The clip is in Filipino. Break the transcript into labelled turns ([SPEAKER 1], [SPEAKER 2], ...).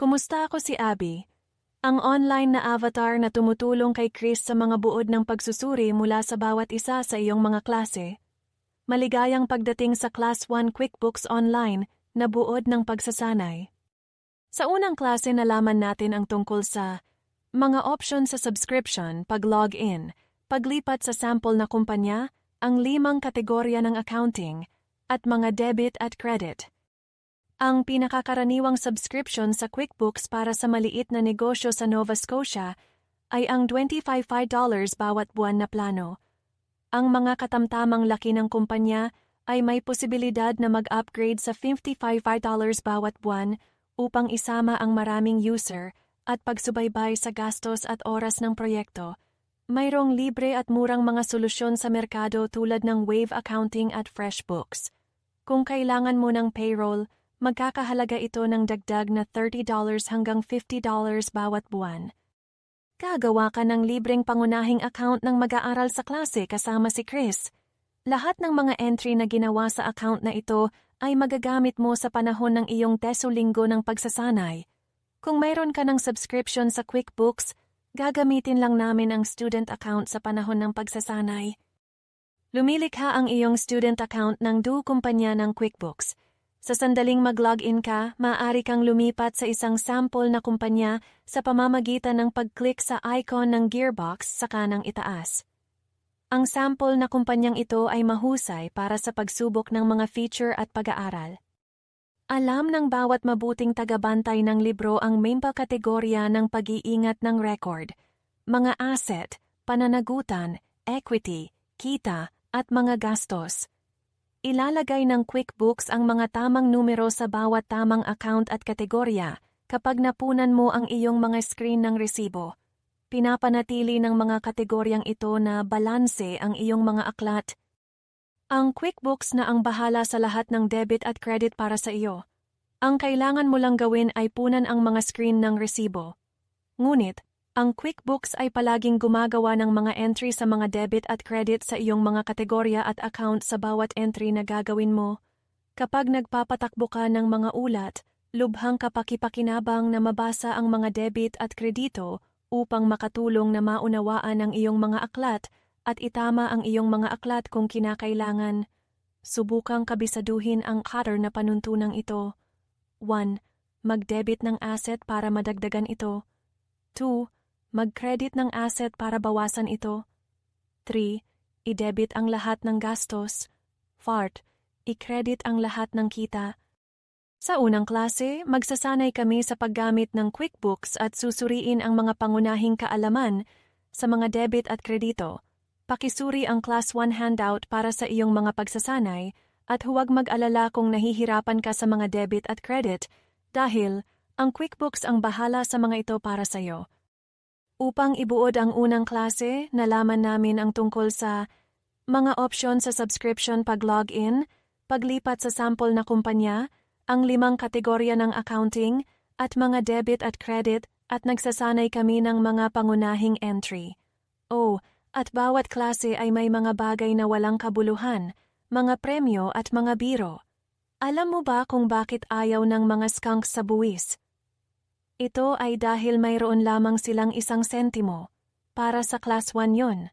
[SPEAKER 1] Kumusta? Ako si Abby, ang online na avatar na tumutulong kay Chris sa mga buod ng pagsusuri mula sa bawat isa sa iyong mga klase. Maligayang pagdating sa Class 1 QuickBooks Online na buod ng pagsasanay. Sa unang klase nalaman natin ang tungkol sa mga option sa subscription, pag-login, paglipat sa sample na kumpanya, ang 5 kategorya ng accounting, at mga debit at credit. Ang pinakakaraniwang subscription sa QuickBooks para sa maliit na negosyo sa Nova Scotia ay ang $25 bawat buwan na plano. Ang mga katamtamang laki ng kumpanya ay may posibilidad na mag-upgrade sa $55 bawat buwan upang isama ang maraming user at pagsubaybay sa gastos at oras ng proyekto. Mayroong libre at murang mga solusyon sa merkado tulad ng Wave Accounting at FreshBooks. Kung kailangan mo ng payroll, magkakahalaga ito ng dagdag na $30 hanggang $50 bawat buwan. Gagawa ka ng libreng pangunahing account ng mag-aaral sa klase kasama si Chris. Lahat ng mga entry na ginawa sa account na ito ay magagamit mo sa panahon ng iyong teso-linggo ng pagsasanay. Kung mayroon ka ng subscription sa QuickBooks, gagamitin lang namin ang student account sa panahon ng pagsasanay. Lumilikha ang iyong student account ng kumpanya ng QuickBooks. Sa sandaling mag-login ka, maaari kang lumipat sa isang sample na kumpanya sa pamamagitan ng pag-click sa icon ng gearbox sa kanang itaas. Ang sample na kumpanyang ito ay mahusay para sa pagsubok ng mga feature at pag-aaral. Alam ng bawat mabuting tagabantay ng libro ang main kategorya ng pag-iingat ng record, mga asset, pananagutan, equity, kita, at mga gastos. Ilalagay ng QuickBooks ang mga tamang numero sa bawat tamang account at kategorya kapag napunan mo ang iyong mga screen ng resibo. Pinapanatili ng mga kategoryang ito na balanse ang iyong mga aklat. Ang QuickBooks na ang bahala sa lahat ng debit at credit para sa iyo. Ang kailangan mo lang gawin ay punan ang mga screen ng resibo. Ngunit, ang QuickBooks ay palaging gumagawa ng mga entry sa mga debit at credit sa iyong mga kategorya at account sa bawat entry na gagawin mo. Kapag nagpapatakbo ka ng mga ulat, lubhang kapakipakinabang na mabasa ang mga debit at kredito upang makatulong na maunawaan ang iyong mga aklat at itama ang iyong mga aklat kung kinakailangan. Subukang kabisaduhin ang cutter na panuntunang ito. 1. Mag-debit ng asset para madagdagan ito. 2. Mag-credit ng asset para bawasan ito. 3. I-debit ang lahat ng gastos. 4. I-credit ang lahat ng kita. Sa unang klase, magsasanay kami sa paggamit ng QuickBooks at susuriin ang mga pangunahing kaalaman sa mga debit at kredito. Pakisuri ang Class 1 handout para sa iyong mga pagsasanay at huwag mag-alala kung nahihirapan ka sa mga debit at credit dahil ang QuickBooks ang bahala sa mga ito para sa iyo. Upang ibuod ang unang klase, nalaman namin ang tungkol sa mga option sa subscription pag-login, paglipat sa sample na kumpanya, ang 5 kategorya ng accounting, at mga debit at credit at nagsasanay kami ng mga pangunahing entry. At bawat klase ay may mga bagay na walang kabuluhan, mga premyo at mga biro. Alam mo ba kung bakit ayaw ng mga skunks sa buwis? Ito ay dahil mayroon lamang silang 1 sentimo. Para sa Class 1 yon.